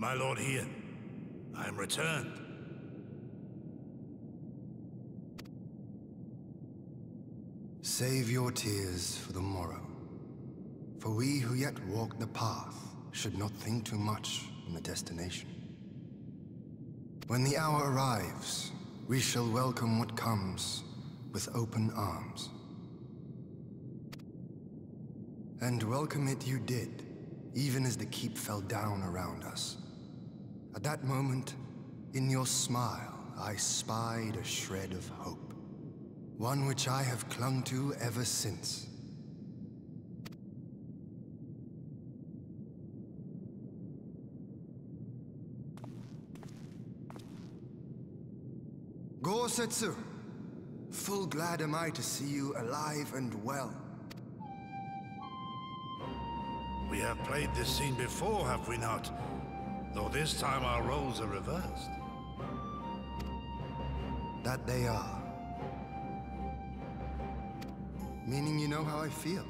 My lord Ian, I am returned. Save your tears for the morrow. For we who yet walk the path should not think too much on the destination. When the hour arrives, we shall welcome what comes with open arms. And welcome it you did, even as the keep fell down around us. At that moment, in your smile, I spied a shred of hope. One which I have clung to ever since. Gosetsu, full glad am I to see you alive and well. We have played this scene before, have we not? Though this time our roles are reversed. That they are. Meaning you know how I feel.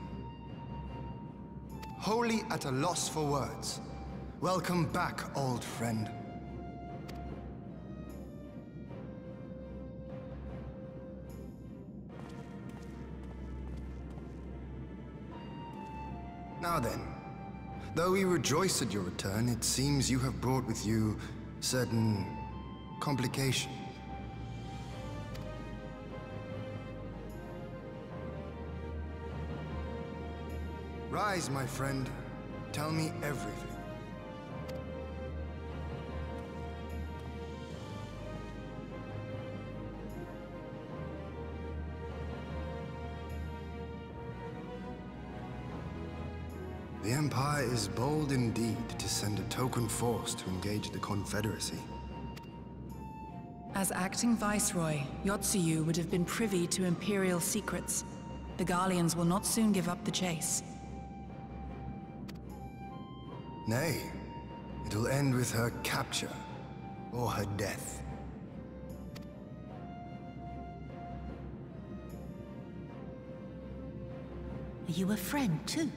Wholly at a loss for words. Welcome back, old friend. Now then, though we rejoice at your return, it seems you have brought with you certain complications. Rise, my friend. Tell me everything. The Empire is bold indeed to send a token force to engage the Confederacy. As acting Viceroy, Yotsuyu would have been privy to Imperial secrets. The Garleans will not soon give up the chase. Nay, it will end with her capture, or her death. Are you a friend, too?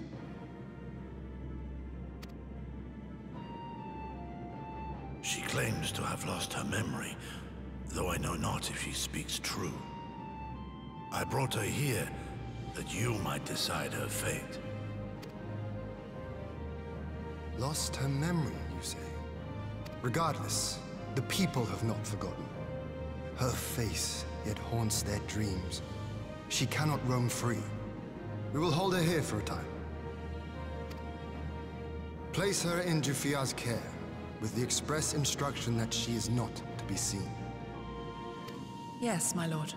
She claims to have lost her memory, though I know not if she speaks true. I brought her here that you might decide her fate. Lost her memory, you say? Regardless, the people have not forgotten. Her face yet haunts their dreams. She cannot roam free. We will hold her here for a time. Place her in Jufia's care, with the express instruction that she is not to be seen. Yes, my lord.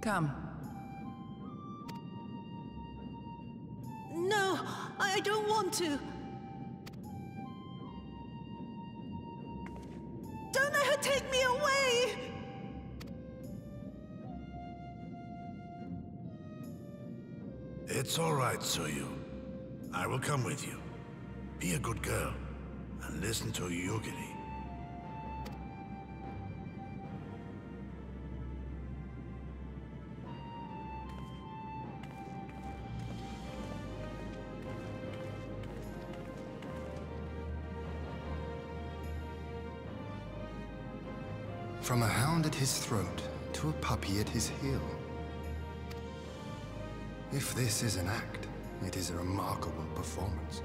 Come. No, I don't want to. Don't let her take me away! It's all right, Tsuyu. I will come with you. Be a good girl, and listen to Yugiri. From a hound at his throat to a puppy at his heel. If this is an act, it is a remarkable performance.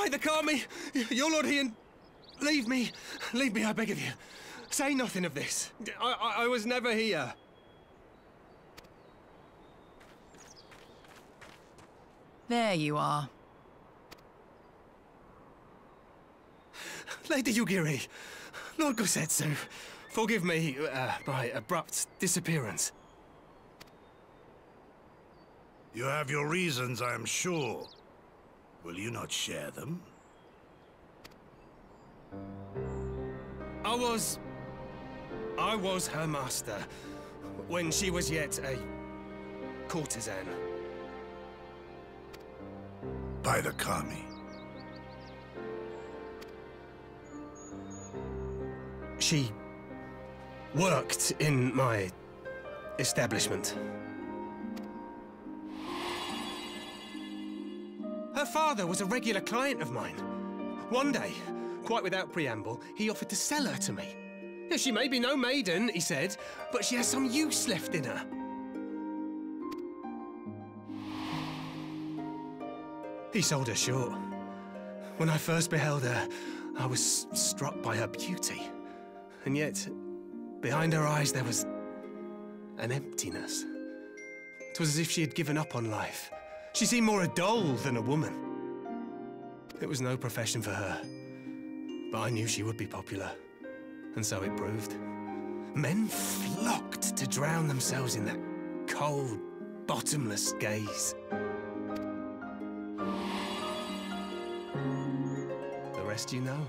By the Kami, your Lord Ian, leave me, I beg of you. Say nothing of this. I was never here. There you are. Lady Yugiri, Lord Gosetsu, forgive me my abrupt disappearance. You have your reasons, I am sure. Will you not share them? I was her master when she was yet a courtesan. By the Kami. She worked in my establishment. Her father was a regular client of mine. One day, quite without preamble, he offered to sell her to me. Now, she may be no maiden, he said, but she has some use left in her. He sold her short. When I first beheld her, I was struck by her beauty. And yet, behind her eyes there was an emptiness. It was as if she had given up on life. She seemed more a doll than a woman. It was no profession for her, but I knew she would be popular, and so it proved. Men flocked to drown themselves in that cold, bottomless gaze. The rest you know.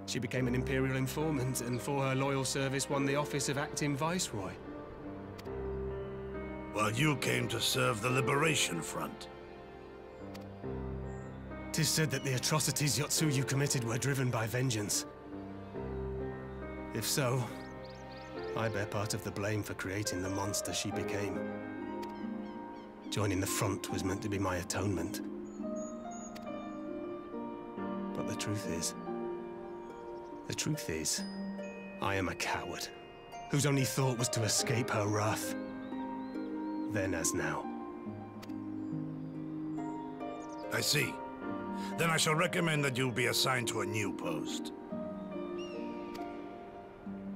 She became an Imperial informant, and for her loyal service won the office of acting Viceroy. While you came to serve the Liberation Front. 'Tis said that the atrocities Yotsuyu committed were driven by vengeance. If so, I bear part of the blame for creating the monster she became. Joining the front was meant to be my atonement. But the truth is, I am a coward, whose only thought was to escape her wrath. Then as now. I see. Then I shall recommend that you be assigned to a new post.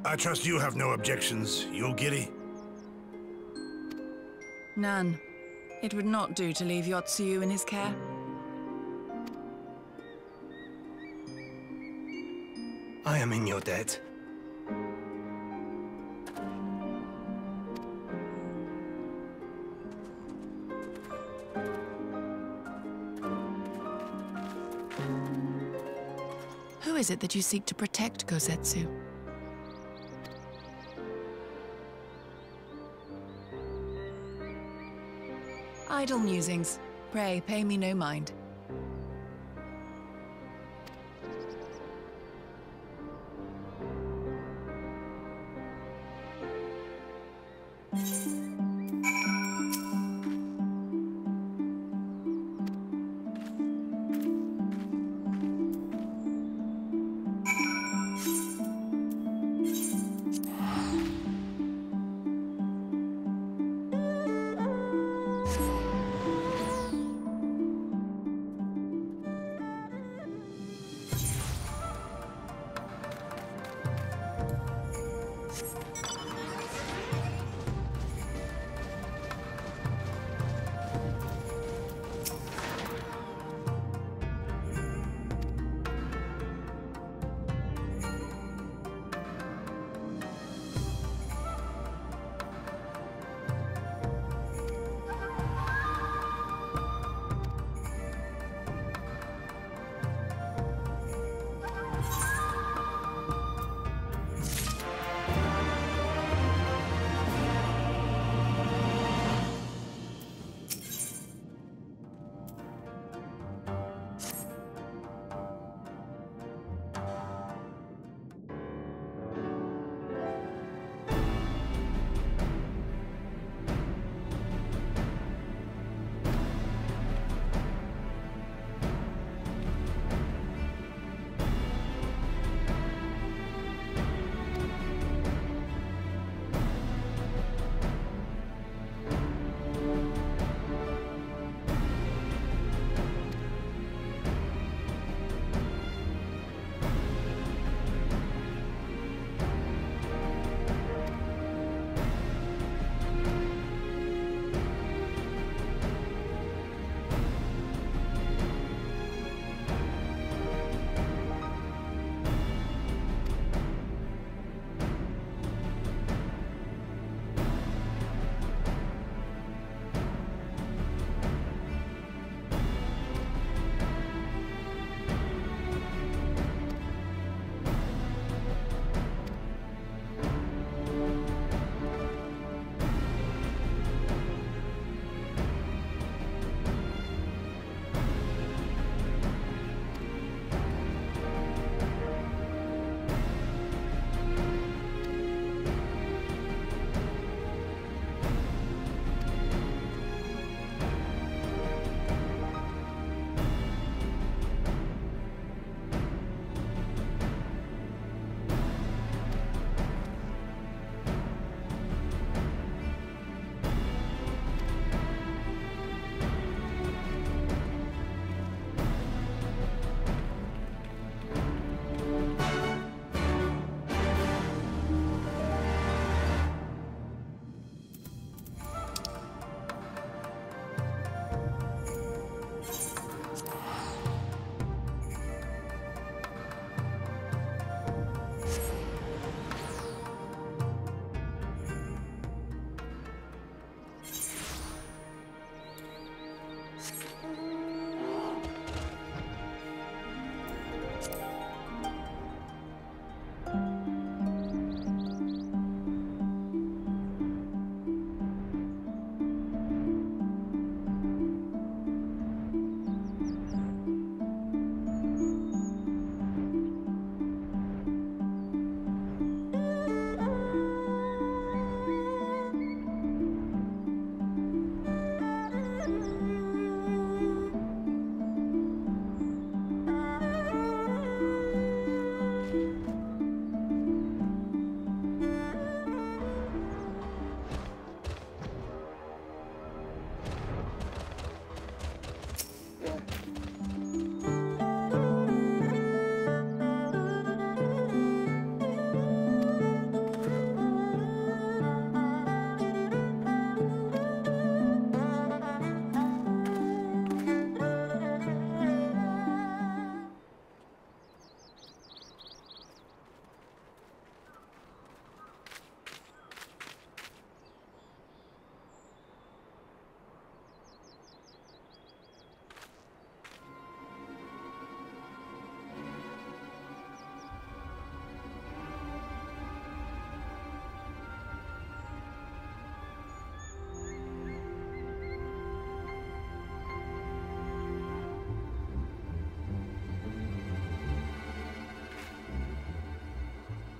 I trust you have no objections, Yugiri? None. It would not do to leave Yotsuyu in his care. I am in your debt. Who is it that you seek to protect, Gosetsu? Idle musings. Pray, pay me no mind.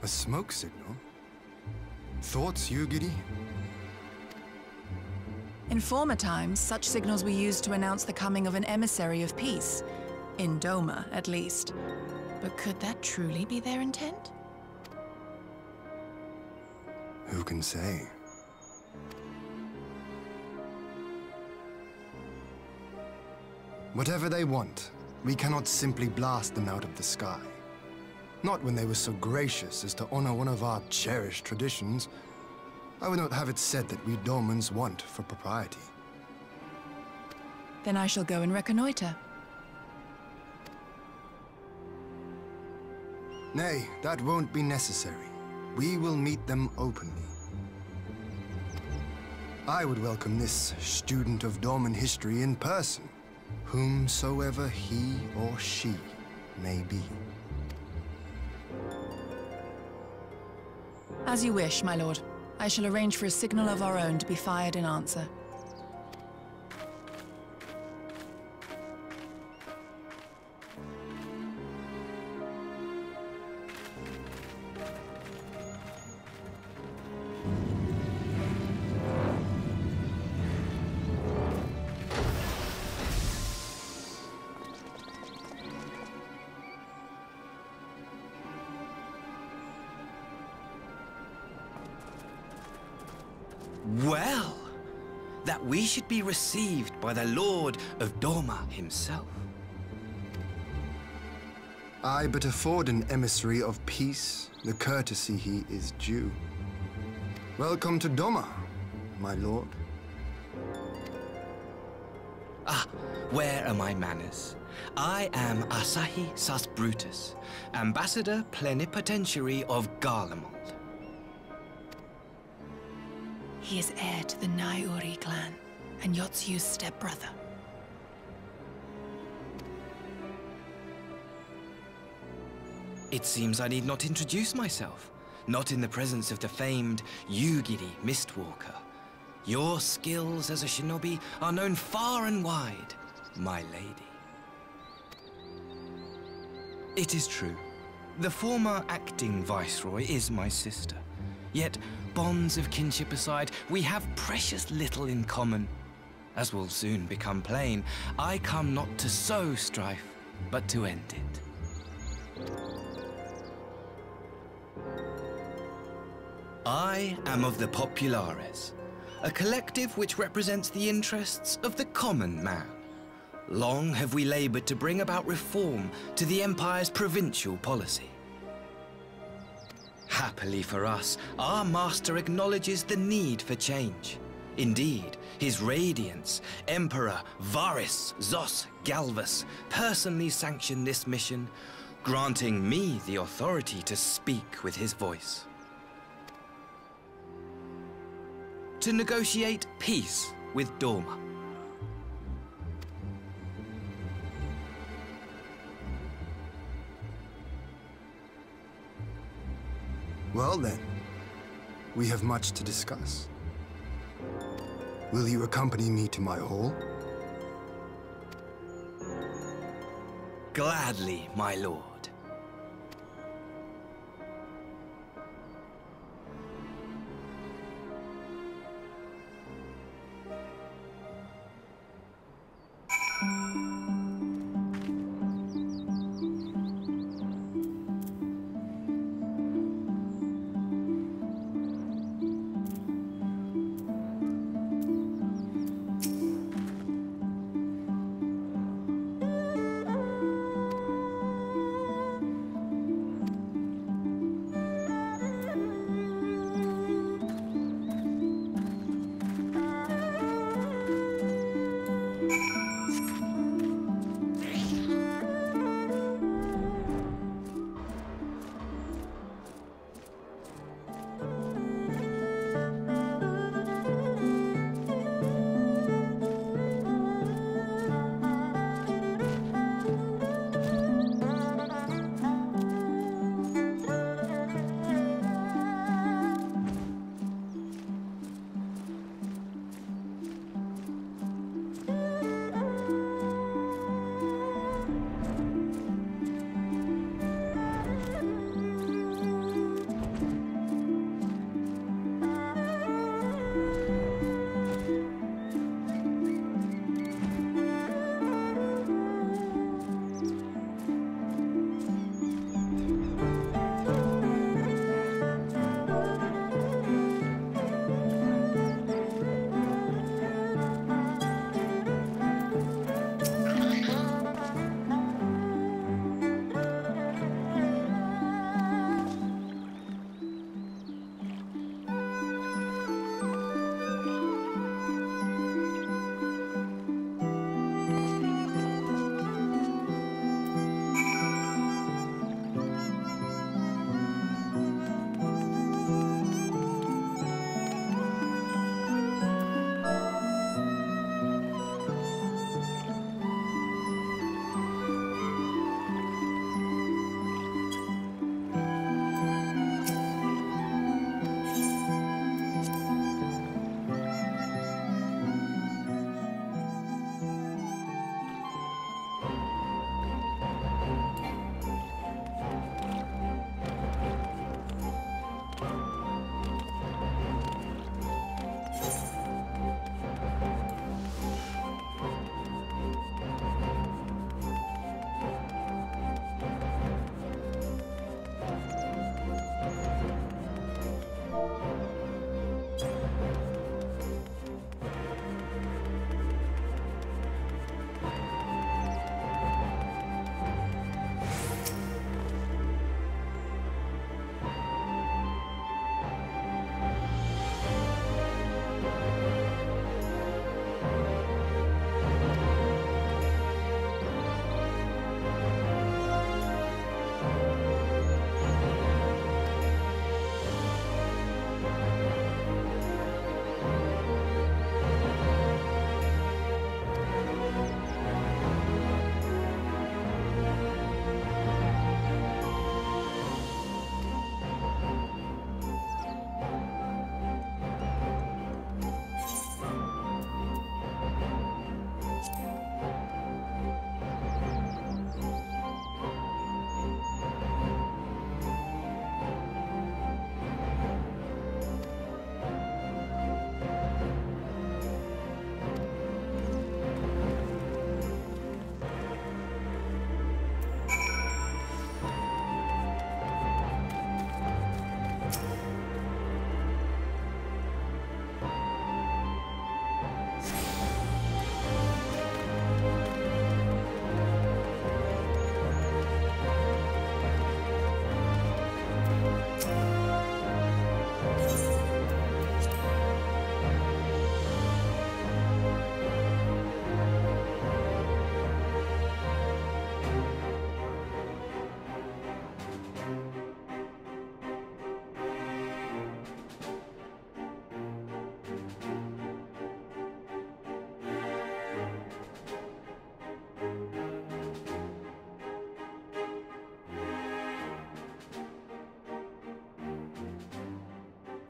A smoke signal? Thoughts, Yugiri? In former times, such signals were used to announce the coming of an emissary of peace. In Doma, at least. But could that truly be their intent? Who can say? Whatever they want, we cannot simply blast them out of the sky. Not when they were so gracious as to honor one of our cherished traditions. I would not have it said that we Domans want for propriety. Then I shall go and reconnoiter. Nay, that won't be necessary. We will meet them openly. I would welcome this student of Dorman history in person, whomsoever he or she may be. As you wish, my lord. I shall arrange for a signal of our own to be fired in answer. Well, that we should be received by the Lord of Doma himself. I but afford an emissary of peace the courtesy he is due. Welcome to Doma, my lord. Ah, where are my manners? I am Asahi Sas Brutus, Ambassador Plenipotentiary of Garlemald. He is heir to the Naiuri clan, and Yotsu's stepbrother. It seems I need not introduce myself, not in the presence of the famed Yugiri Mistwalker. Your skills as a shinobi are known far and wide, my lady. It is true. The former acting viceroy is my sister. Yet, bonds of kinship aside, we have precious little in common. As will soon become plain, I come not to sow strife, but to end it. I am of the Populares, a collective which represents the interests of the common man. Long have we labored to bring about reform to the Empire's provincial policy. Happily for us, our master acknowledges the need for change. Indeed, His Radiance, Emperor Varys Zos Galvus, personally sanctioned this mission, granting me the authority to speak with his voice. To negotiate peace with Doma. Well then, we have much to discuss. Will you accompany me to my hall? Gladly, my lord.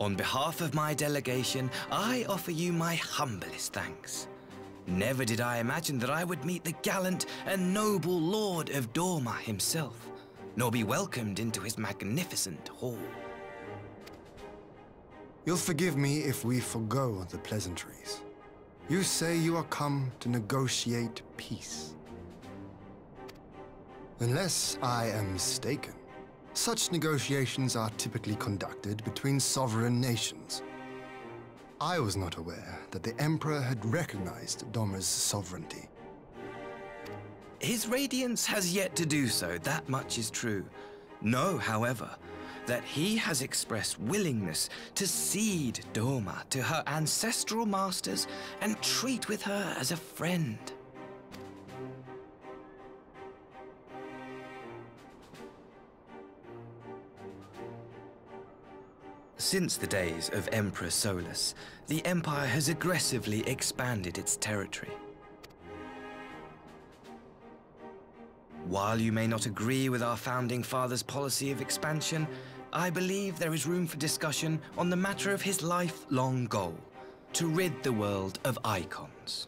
On behalf of my delegation, I offer you my humblest thanks. Never did I imagine that I would meet the gallant and noble Lord of Dorma himself, nor be welcomed into his magnificent hall. You'll forgive me if we forgo the pleasantries. You say you are come to negotiate peace. Unless I am mistaken, such negotiations are typically conducted between sovereign nations. I was not aware that the Emperor had recognized Dorma's sovereignty. His Radiance has yet to do so, that much is true. Know, however, that he has expressed willingness to cede Dorma to her ancestral masters and treat with her as a friend. Since the days of Emperor Solus, the Empire has aggressively expanded its territory. While you may not agree with our founding father's policy of expansion, I believe there is room for discussion on the matter of his lifelong goal, to rid the world of icons.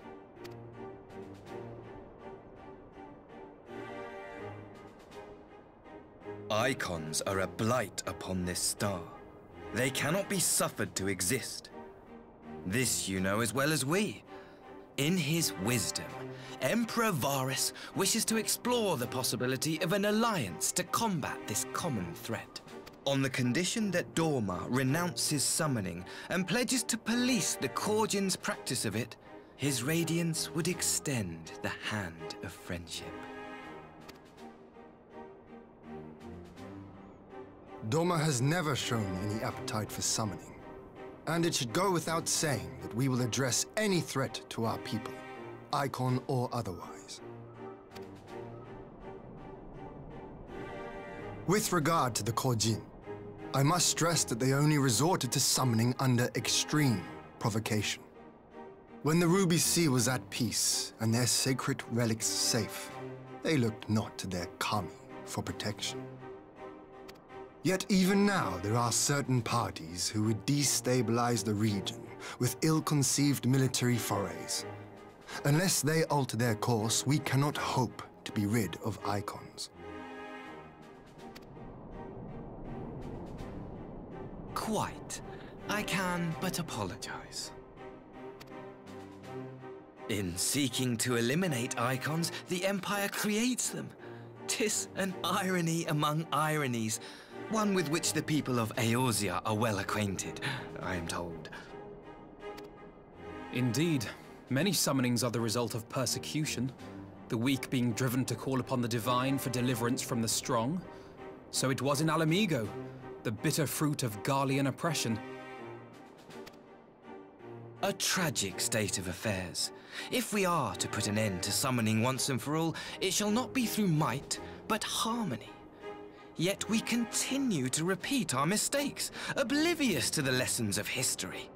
Icons are a blight upon this star. They cannot be suffered to exist. This you know as well as we. In his wisdom, Emperor Varus wishes to explore the possibility of an alliance to combat this common threat. On the condition that Dorma renounces summoning and pledges to police the Korgians' practice of it, his Radiance would extend the hand of friendship. Dorma has never shown any appetite for summoning, and it should go without saying that we will address any threat to our people, icon or otherwise. With regard to the Korjin, I must stress that they only resorted to summoning under extreme provocation. When the Ruby Sea was at peace and their sacred relics safe, they looked not to their kami for protection. Yet even now, there are certain parties who would destabilize the region with ill-conceived military forays. Unless they alter their course, we cannot hope to be rid of icons. Quite. I can but apologize. In seeking to eliminate icons, the Empire creates them. 'Tis an irony among ironies, one with which the people of Eorzea are well acquainted, I am told. Indeed. Many summonings are the result of persecution, the weak being driven to call upon the divine for deliverance from the strong. So it was in Alamigo, the bitter fruit of Garlean oppression. A tragic state of affairs. If we are to put an end to summoning once and for all, it shall not be through might, but harmony. Yet we continue to repeat our mistakes, oblivious to the lessons of history.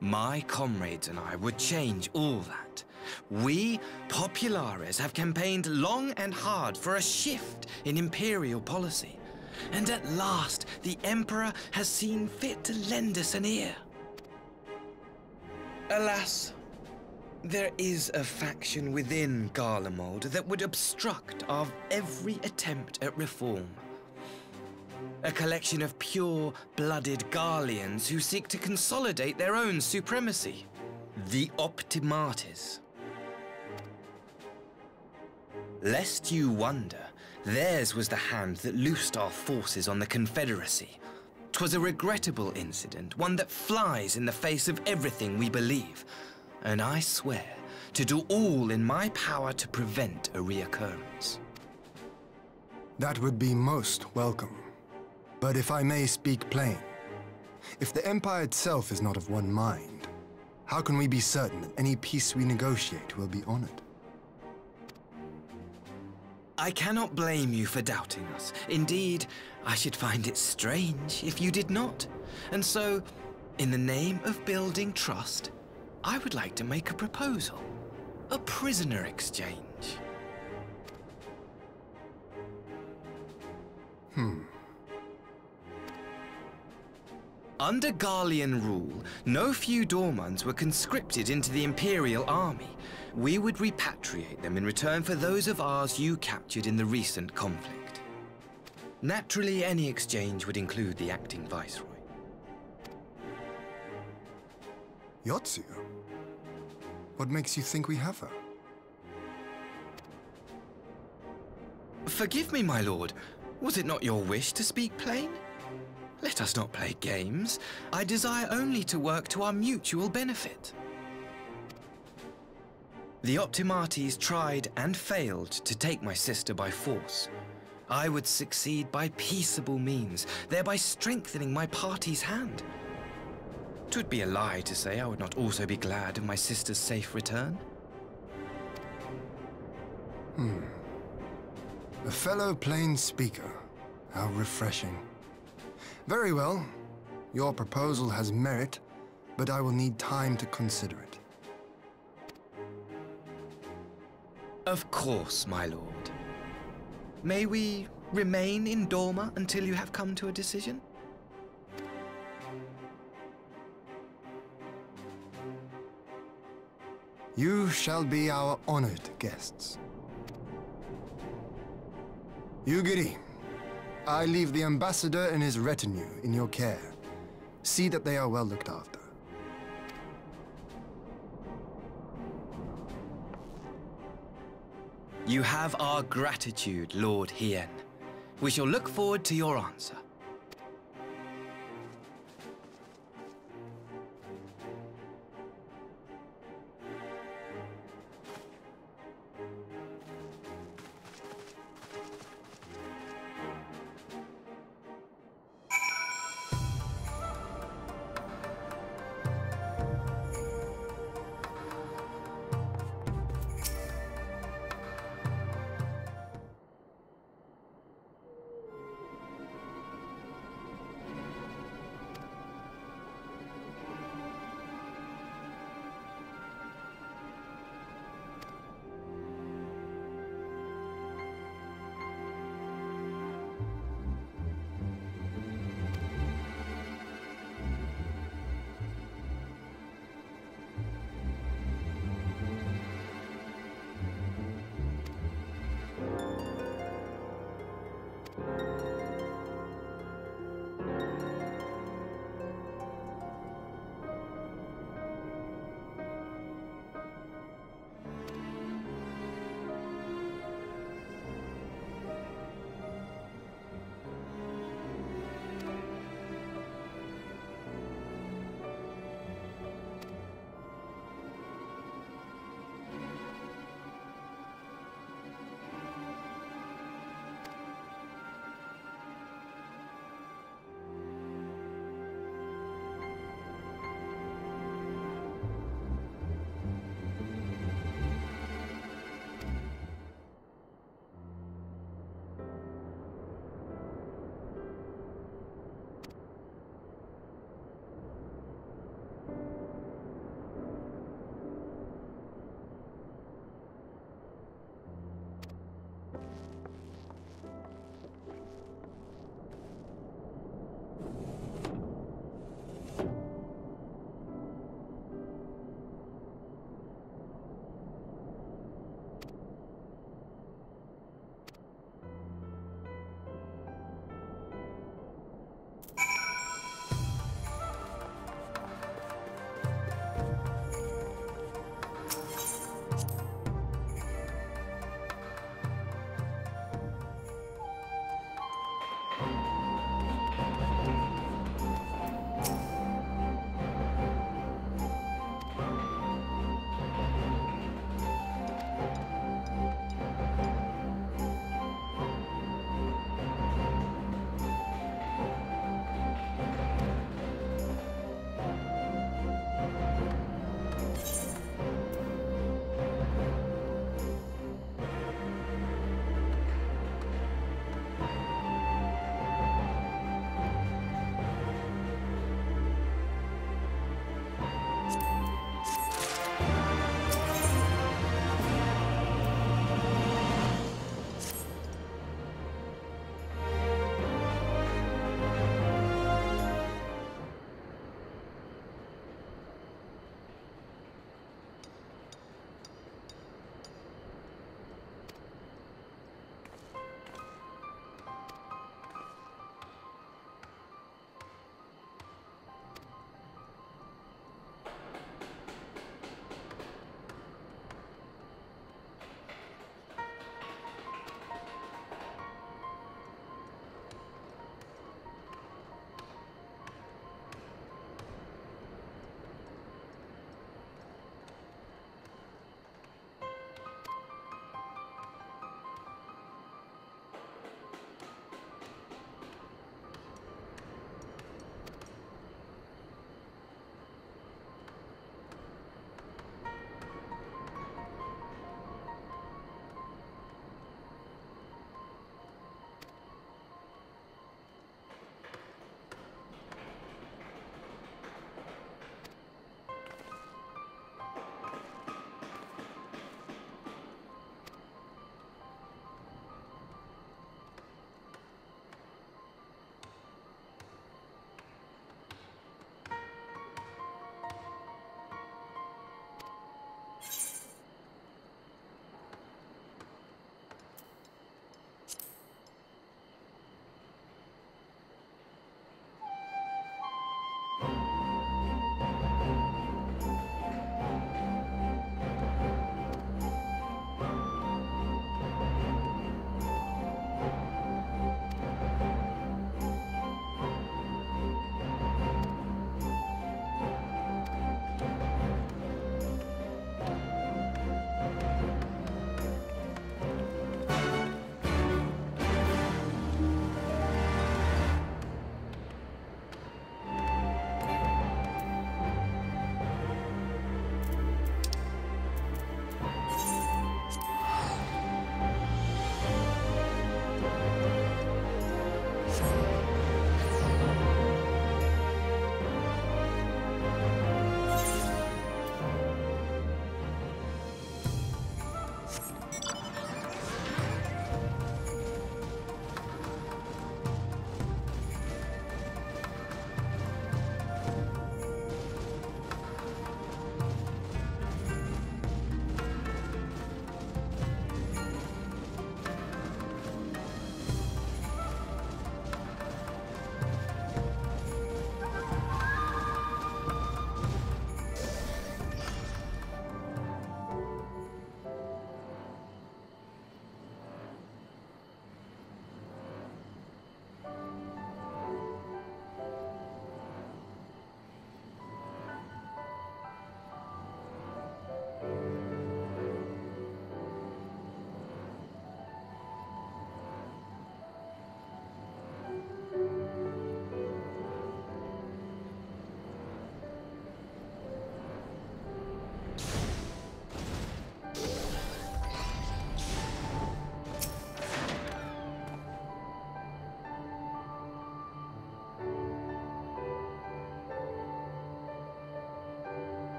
My comrades and I would change all that. We, Populares, have campaigned long and hard for a shift in imperial policy. And at last, the Emperor has seen fit to lend us an ear. Alas, there is a faction within Garlemald that would obstruct our every attempt at reform. A collection of pure-blooded Garleans who seek to consolidate their own supremacy. The Optimates. Lest you wonder, theirs was the hand that loosed our forces on the Confederacy. 'Twas a regrettable incident, one that flies in the face of everything we believe. And I swear to do all in my power to prevent a reoccurrence. That would be most welcome. But if I may speak plain, if the Empire itself is not of one mind, how can we be certain that any peace we negotiate will be honored? I cannot blame you for doubting us. Indeed, I should find it strange if you did not. And so, in the name of building trust, I would like to make a proposal. A prisoner exchange. Under Garlean rule, no few Dormans were conscripted into the Imperial army. We would repatriate them in return for those of ours you captured in the recent conflict. Naturally, any exchange would include the acting Viceroy. Yotsu? What makes you think we have her? Forgive me, my lord. Was it not your wish to speak plain? Let us not play games. I desire only to work to our mutual benefit. The Optimates tried and failed to take my sister by force. I would succeed by peaceable means, thereby strengthening my party's hand. 'Twould be a lie to say I would not also be glad of my sister's safe return. A fellow plain speaker. How refreshing. Very well. Your proposal has merit, but I will need time to consider it. Of course, my lord. May we remain in Dorma until you have come to a decision? You shall be our honored guests. Yugiri, I leave the ambassador and his retinue in your care. See that they are well looked after. You have our gratitude, Lord Hien. We shall look forward to your answer.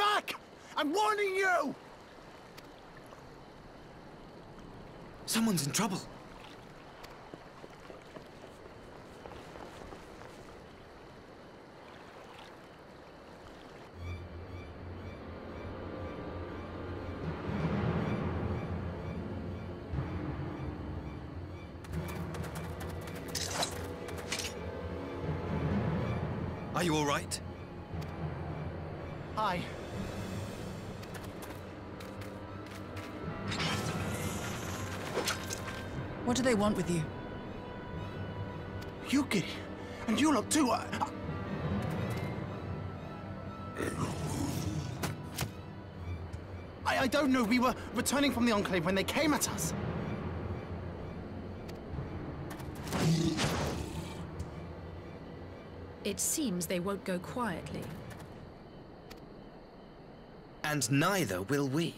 back! I'm warning you! Someone's in trouble. Are you all right? Hi. What do they want with you? Yuki, and you lot too. I don't know. We were returning from the Enclave when they came at us. It seems they won't go quietly. And neither will we.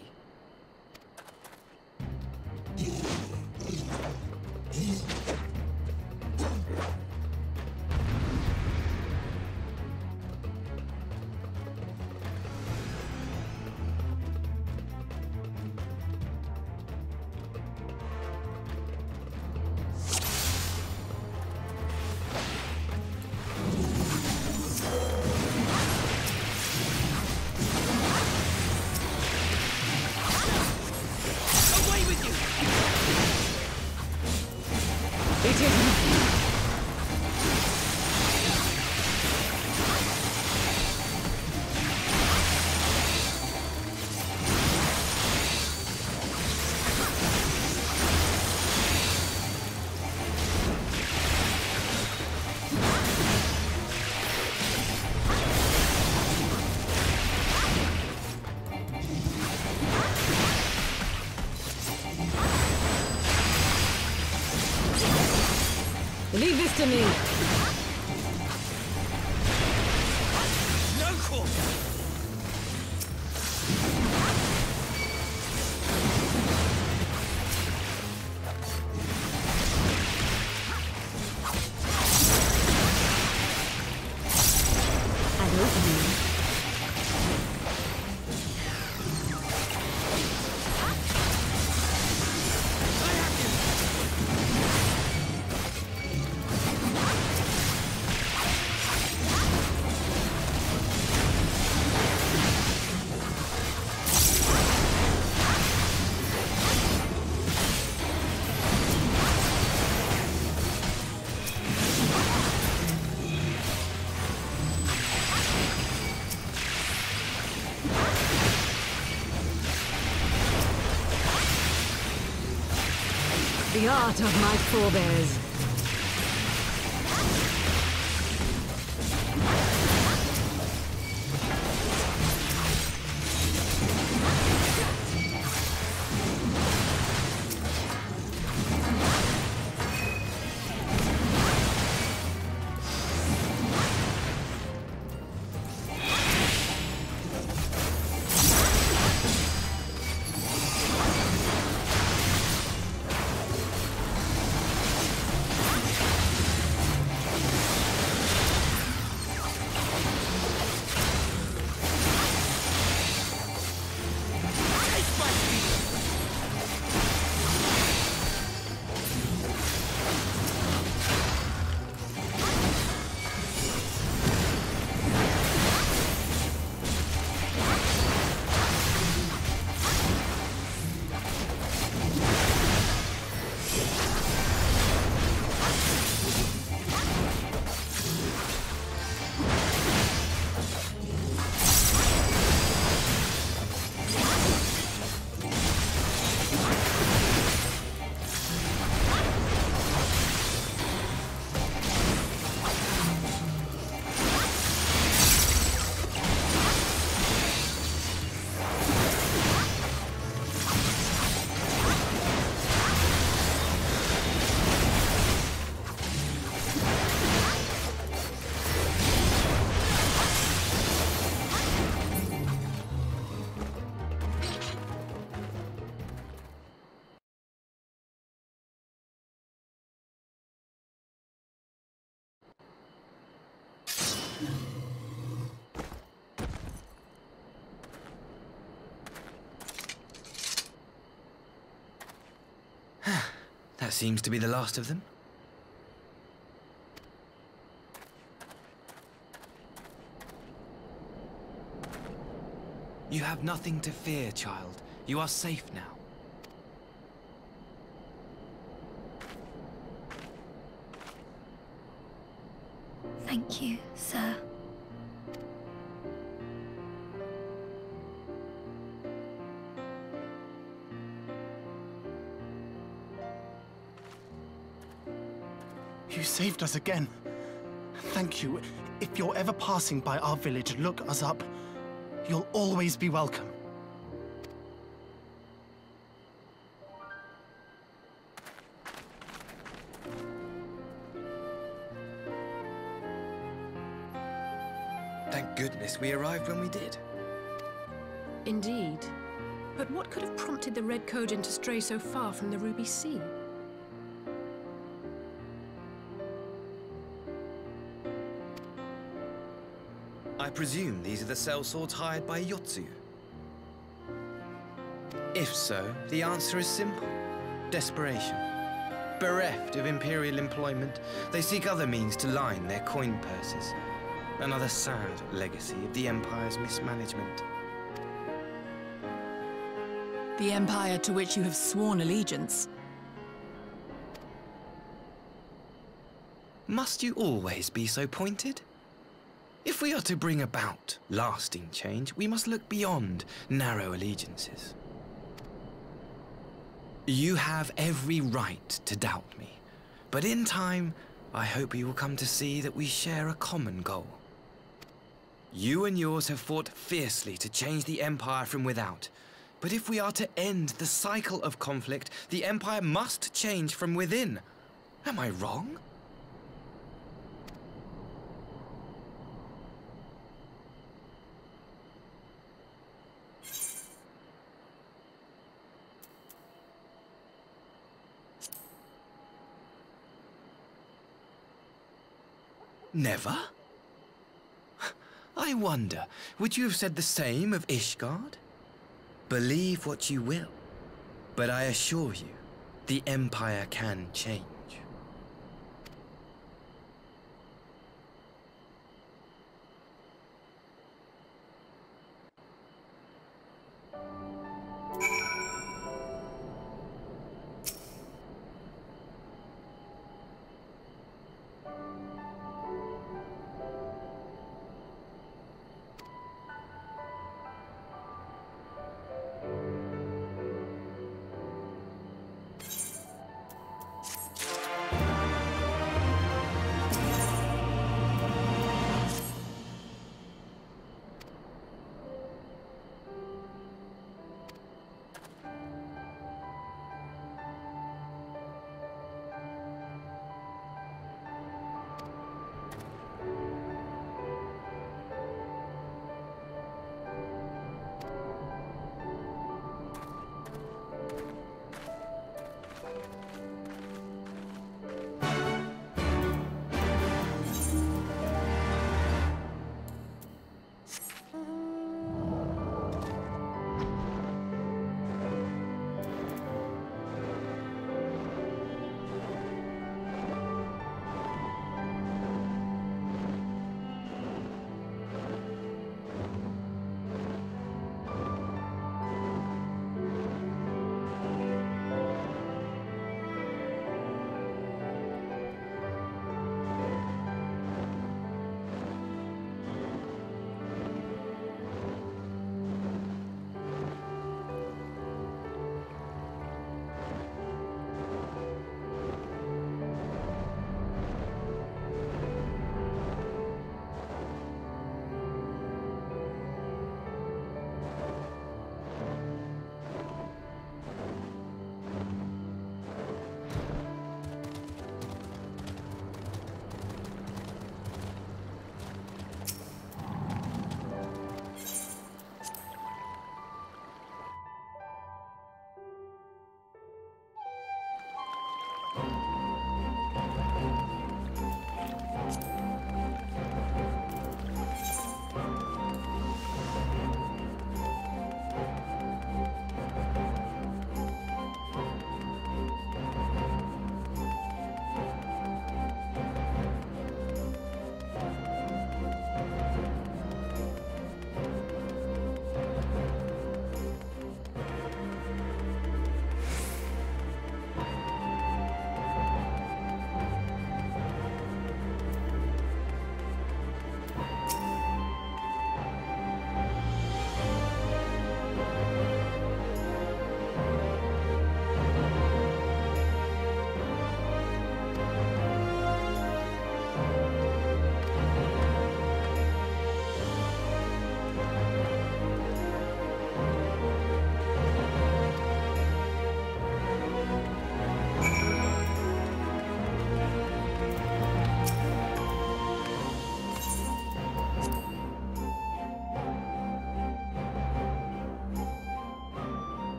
Leave this to me. No call. An opening. The art of my forebears. That seems to be the last of them. You have nothing to fear, child. You are safe now. Thank you, sir. You saved us again. Thank you. If you're ever passing by our village, look us up. You'll always be welcome. Thank goodness we arrived when we did. Indeed. But what could have prompted the Red Kojin to stray so far from the Ruby Sea? I presume these are the sellswords hired by Yotsu. If so, the answer is simple. Desperation. Bereft of imperial employment, they seek other means to line their coin purses. Another sad legacy of the Empire's mismanagement. The Empire to which you have sworn allegiance. Must you always be so pointed? If we are to bring about lasting change, we must look beyond narrow allegiances. You have every right to doubt me, but in time, I hope you will come to see that we share a common goal. You and yours have fought fiercely to change the Empire from without, but if we are to end the cycle of conflict, the Empire must change from within. Am I wrong? Never? I wonder, would you have said the same of Ishgard? Believe what you will, but I assure you, the Empire can change.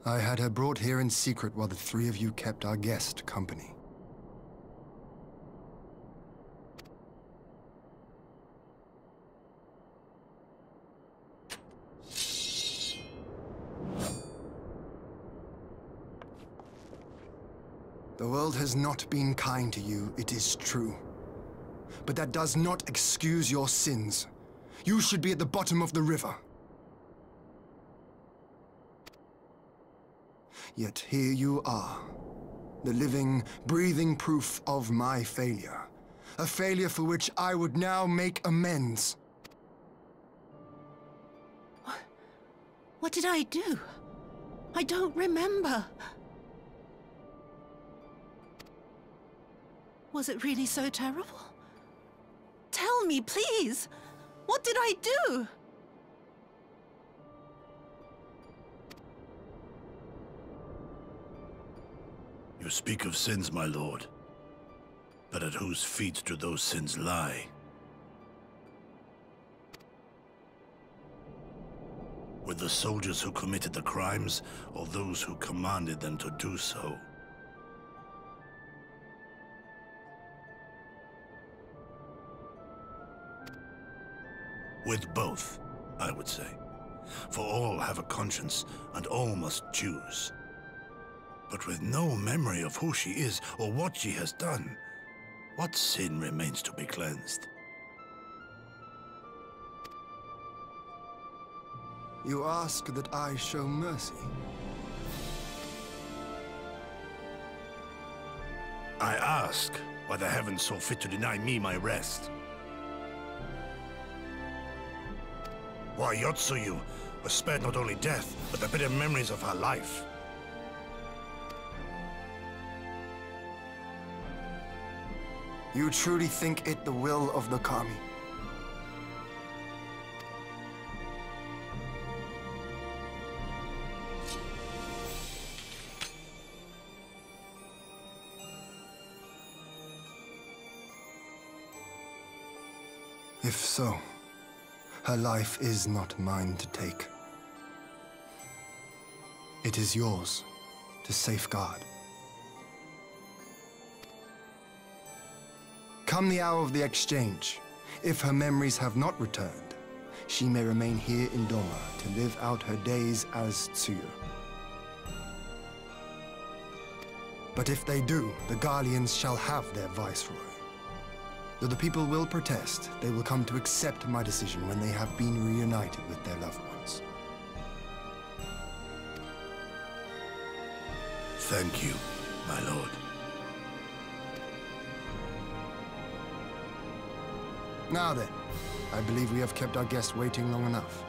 I had her brought here in secret while the three of you kept our guest company. The world has not been kind to you, it is true. But that does not excuse your sins. You should be at the bottom of the river. Yet here you are, the living, breathing proof of my failure. A failure for which I would now make amends. What did I do? I don't remember. Was it really so terrible? Tell me, please! What did I do? You speak of sins, my lord. But at whose feet do those sins lie? With the soldiers who committed the crimes, or those who commanded them to do so? With both, I would say. For all have a conscience, and all must choose. But with no memory of who she is, or what she has done, what sin remains to be cleansed? You ask that I show mercy. I ask why the heavens saw fit to deny me my rest. Why Yotsuyu was spared not only death, but the bitter memories of her life. You truly think it the will of the Kami? If so, her life is not mine to take. It is yours to safeguard. Come the hour of the exchange, if her memories have not returned, she may remain here in Doma to live out her days as Tsuyu. But if they do, the Garleans shall have their viceroy. Though the people will protest, they will come to accept my decision when they have been reunited with their loved ones. Thank you, my lord. Now then, I believe we have kept our guest waiting long enough.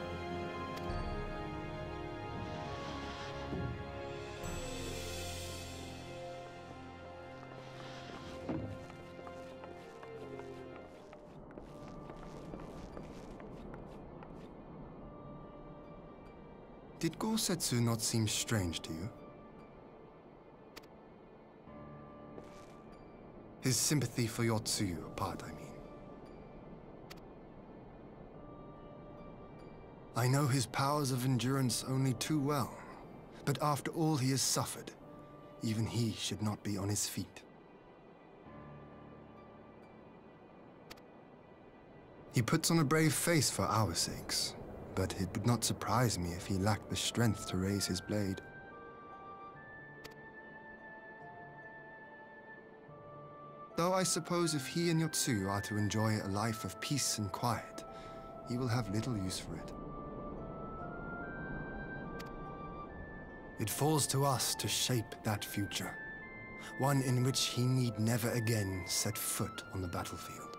Did Gosetsu not seem strange to you? His sympathy for Yotsuyu apart, I mean. I know his powers of endurance only too well, but after all he has suffered, even he should not be on his feet. He puts on a brave face for our sakes, but it would not surprise me if he lacked the strength to raise his blade. Though I suppose if he and Yotsuyu are to enjoy a life of peace and quiet, he will have little use for it. It falls to us to shape that future, one in which he need never again set foot on the battlefield.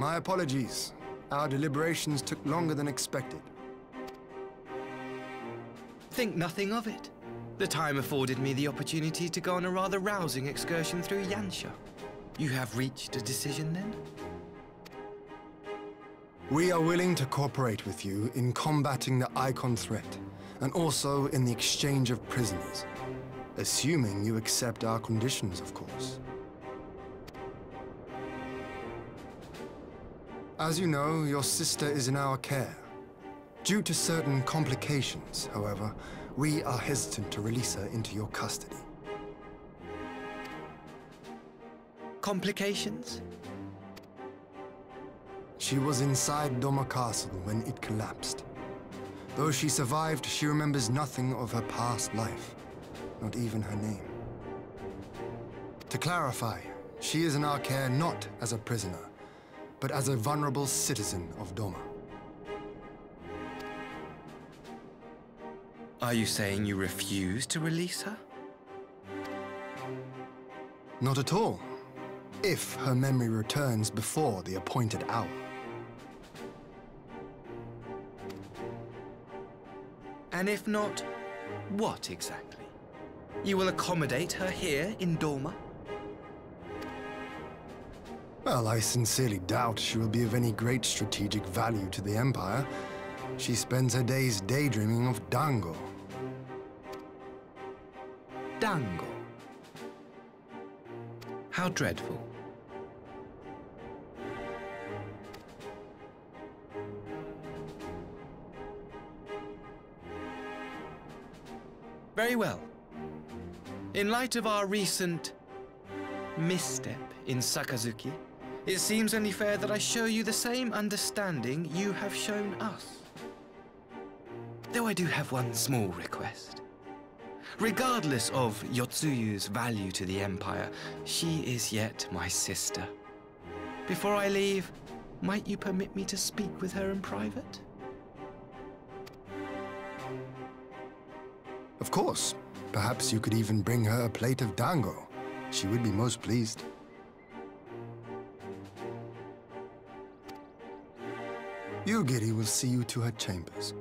My apologies. Our deliberations took longer than expected. Think nothing of it. The time afforded me the opportunity to go on a rather rousing excursion through Yansha. You have reached a decision then? We are willing to cooperate with you in combating the Icon threat, and also in the exchange of prisoners. Assuming you accept our conditions, of course. As you know, your sister is in our care. Due to certain complications, however, we are hesitant to release her into your custody. Complications? She was inside Doma Castle when it collapsed. Though she survived, she remembers nothing of her past life, not even her name. To clarify, she is in our care not as a prisoner, but as a vulnerable citizen of Doma. Are you saying you refuse to release her? Not at all. If her memory returns before the appointed hour. And if not, what exactly? You will accommodate her here in Doma? Well, I sincerely doubt she will be of any great strategic value to the Empire. She spends her days daydreaming of Dango. Dango? How dreadful. Very well. In light of our recent misstep in Sakazuki, it seems only fair that I show you the same understanding you have shown us. Though I do have one small request. Regardless of Yotsuyu's value to the Empire, she is yet my sister. Before I leave, might you permit me to speak with her in private? Of course. Perhaps you could even bring her a plate of dango. She would be most pleased. Yugiri will see you to her chambers.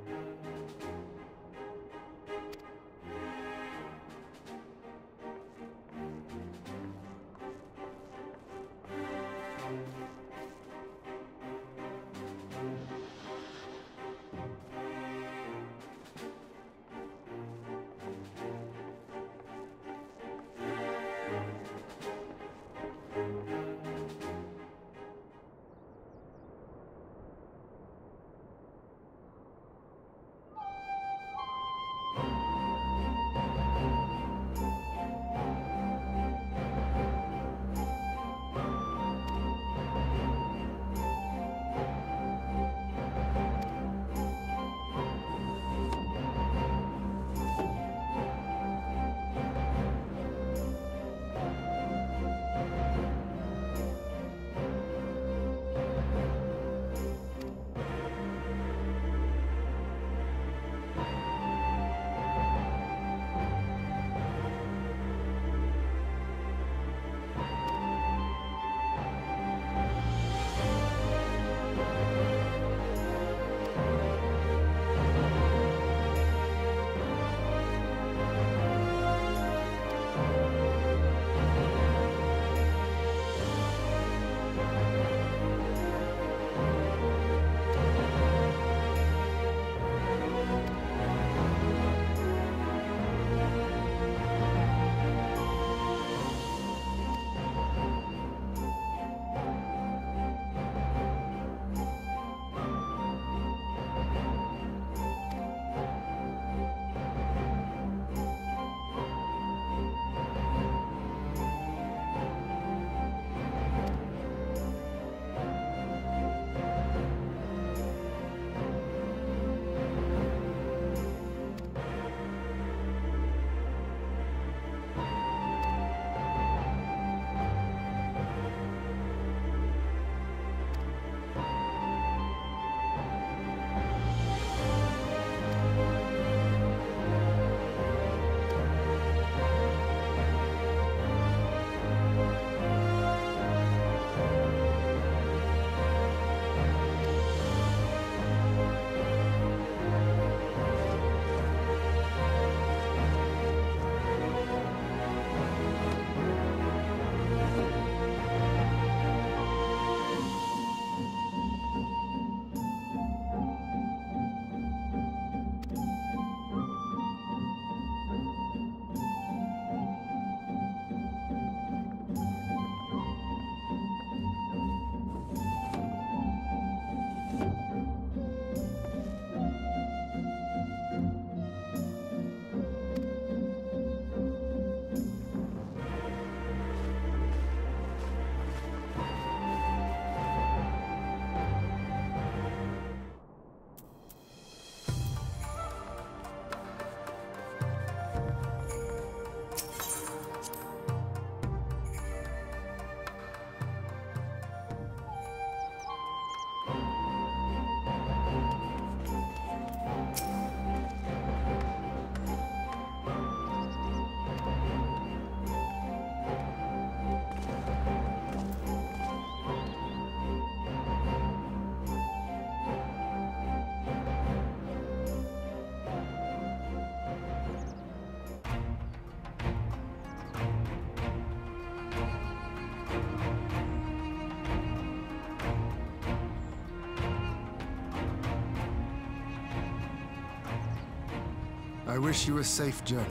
wish you a safe journey.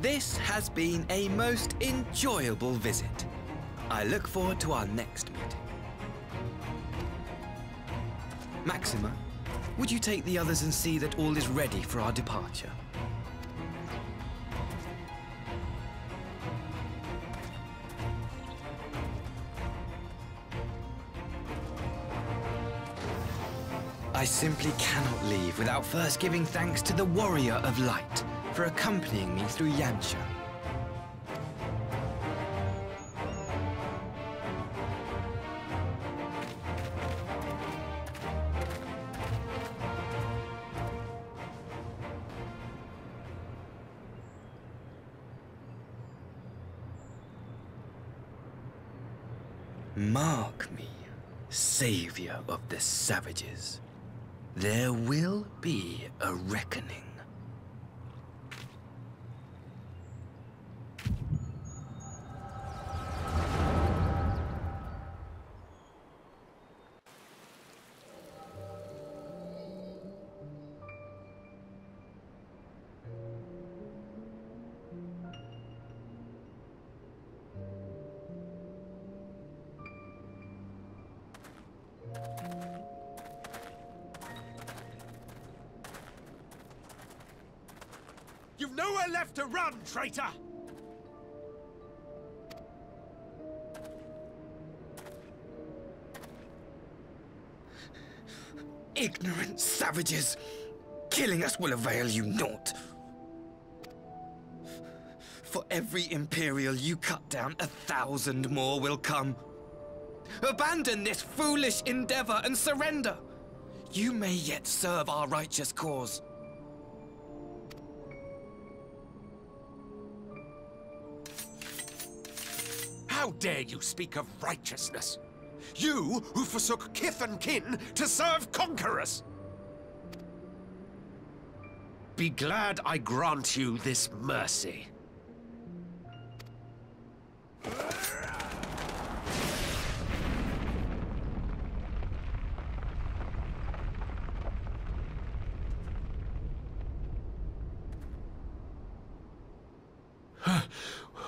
This has been a most enjoyable visit. I look forward to our next meeting. Maxima, would you take the others and see that all is ready for our departure? I simply cannot leave without first giving thanks to the Warrior of Light for accompanying me through Yansha. Mark me, savior of the savages. There will be a reckoning. You've nowhere left to run, traitor! Ignorant savages! Killing us will avail you naught. For every Imperial you cut down, 1,000 more will come. Abandon this foolish endeavor and surrender. You may yet serve our righteous cause. How dare you speak of righteousness? You who forsook kith and kin to serve conquerors! Be glad I grant you this mercy.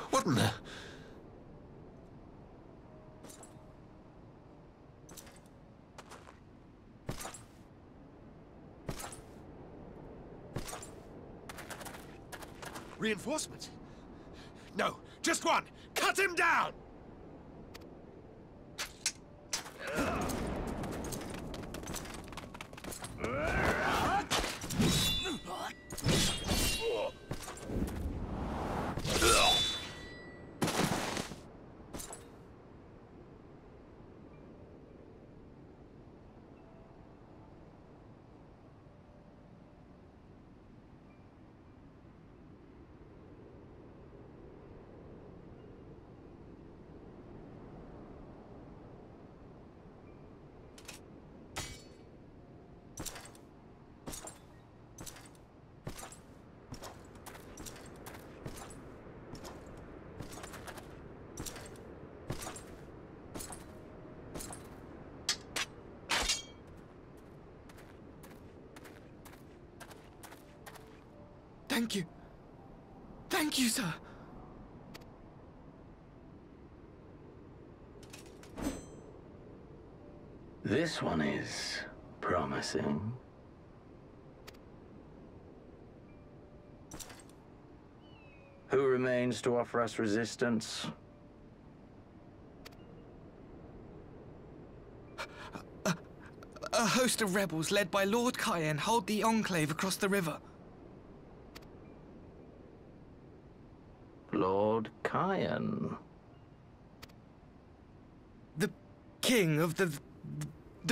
What in the... Reinforcement? No, just one! Cut him down! Thank you. Thank you, sir. This one is promising. Who remains to offer us resistance? A host of rebels led by Lord Cayenne hold the Enclave across the river. Lord Cayenne? The king of the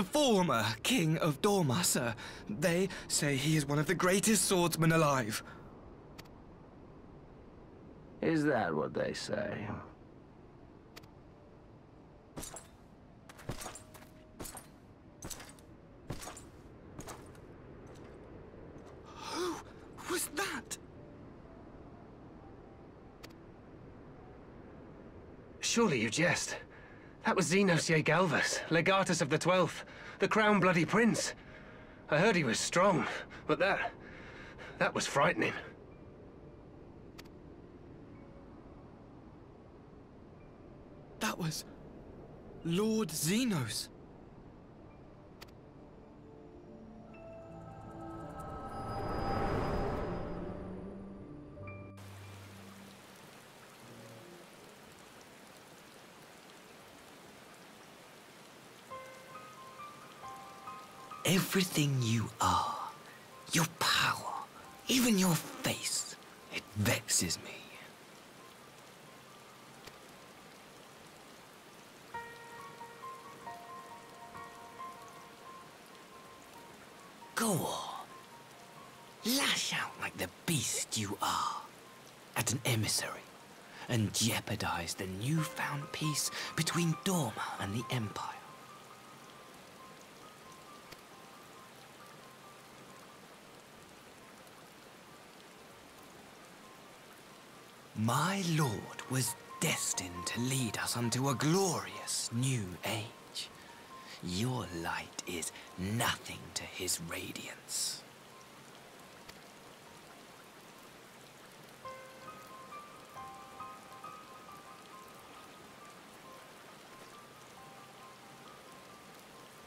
former king of Dorma, sir. They say he is one of the greatest swordsmen alive. Is that what they say? Who was that? Surely you jest. That was Xenosier Galvus, legatus of the 12th, the crown-bloody prince. I heard he was strong, but that was frightening. That was Lord Xenos. Everything you are, your power, even your face, it vexes me. Go on. Lash out like the beast you are at an emissary and jeopardize the newfound peace between Dorma and the Empire. My lord was destined to lead us unto a glorious new age. Your light is nothing to his radiance.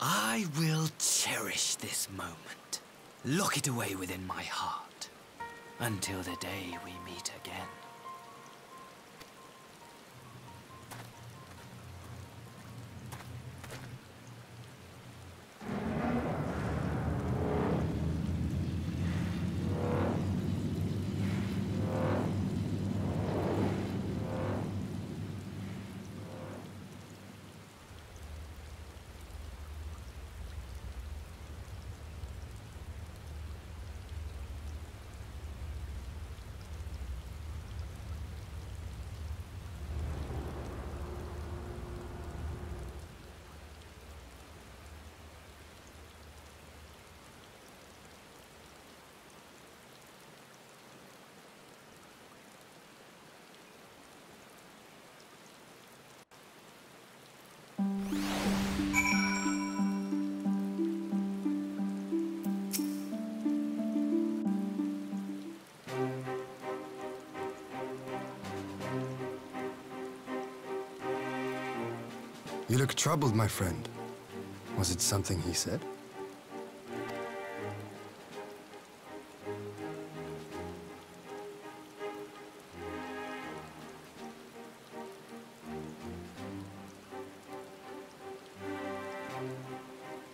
I will cherish this moment, lock it away within my heart, until the day we meet again. You look troubled, my friend. Was it something he said?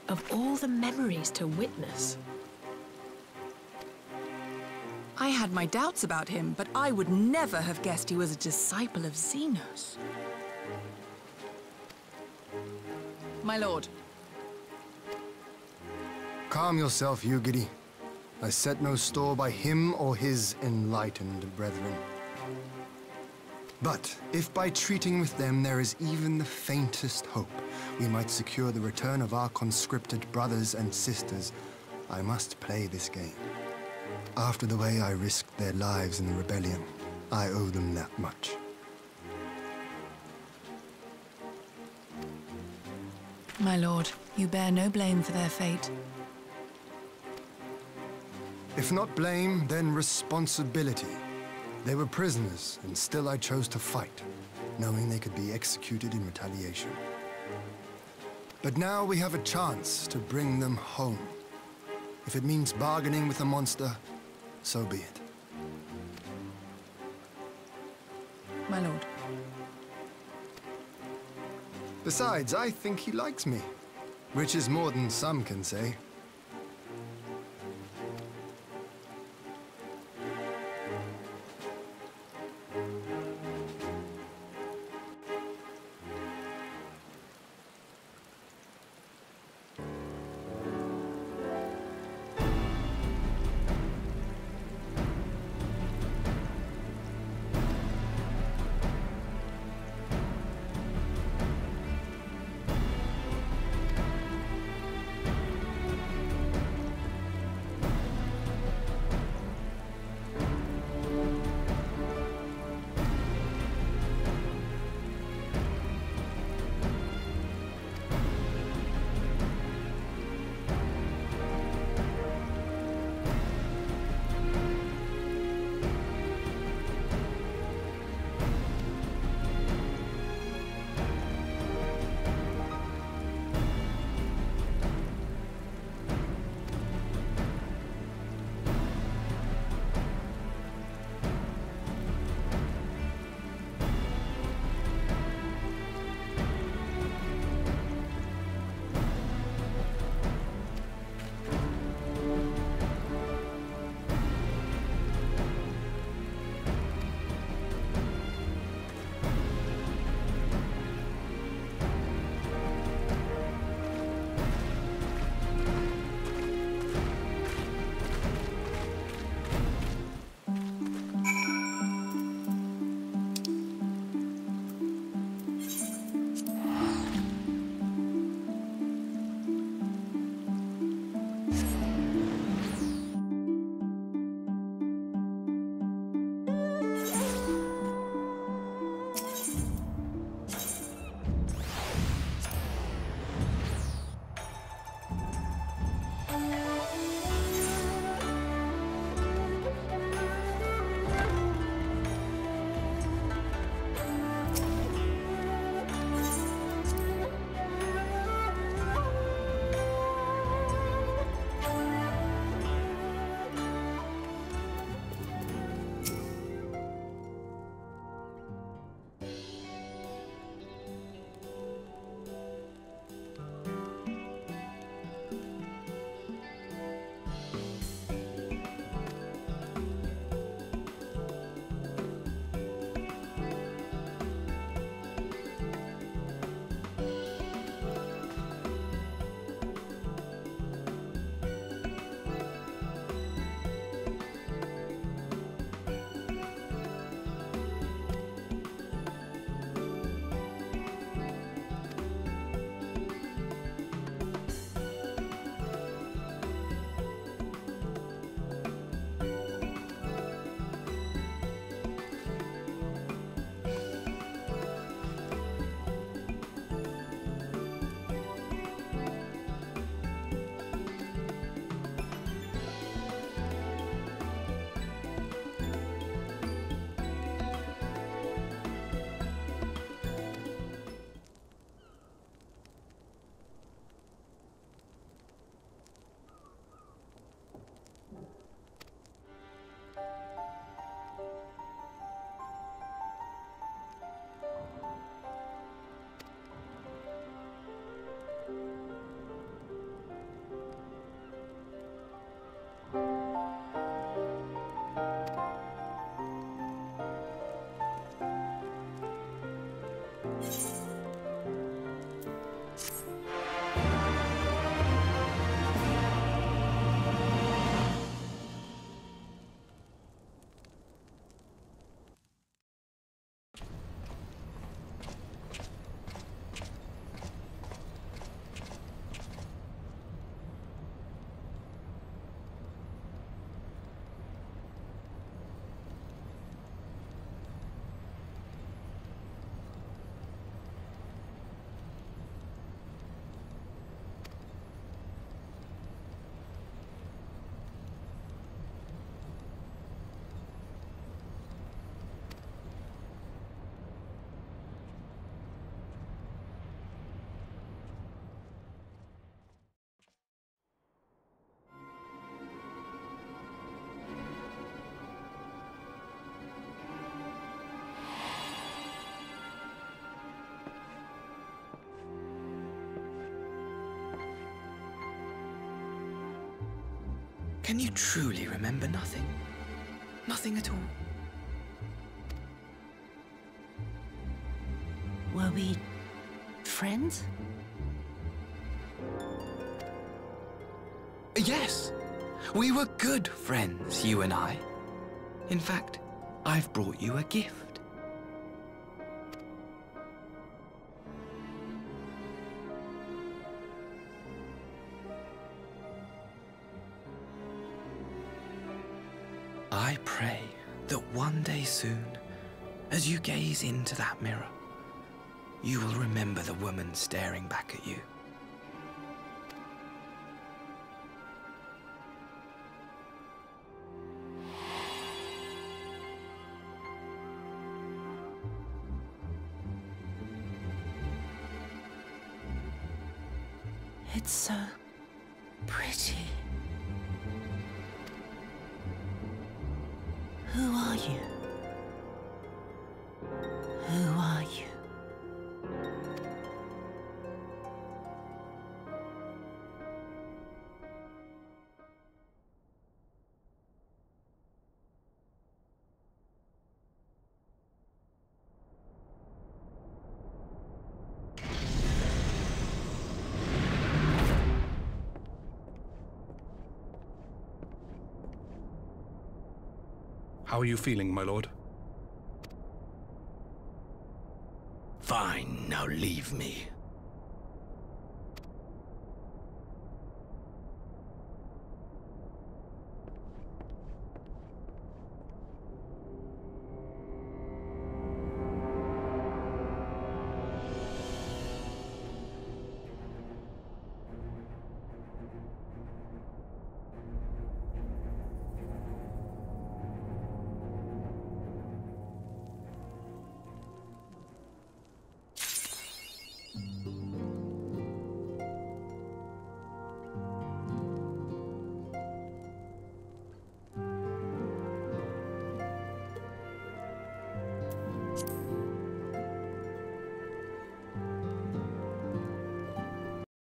Of all the memories to witness. I had my doubts about him, but I would never have guessed he was a disciple of Xenos. My lord. Calm yourself, Eugidi. I set no store by him or his enlightened brethren. But if by treating with them there is even the faintest hope we might secure the return of our conscripted brothers and sisters, I must play this game. After the way I risked their lives in the rebellion, I owe them that much. My lord, you bear no blame for their fate. If not blame, then responsibility. They were prisoners, and still I chose to fight, knowing they could be executed in retaliation. But now we have a chance to bring them home. If it means bargaining with the monster, so be it. My lord. Besides, I think he likes me, which is more than some can say. Can you truly remember nothing? Nothing at all? Were we friends? Yes. We were good friends, you and I. In fact, I've brought you a gift. I pray that one day soon, as you gaze into that mirror, you will remember the woman staring back at you. It's so pretty. Who are you? Who are you? How are you feeling, my lord? Fine, now leave me.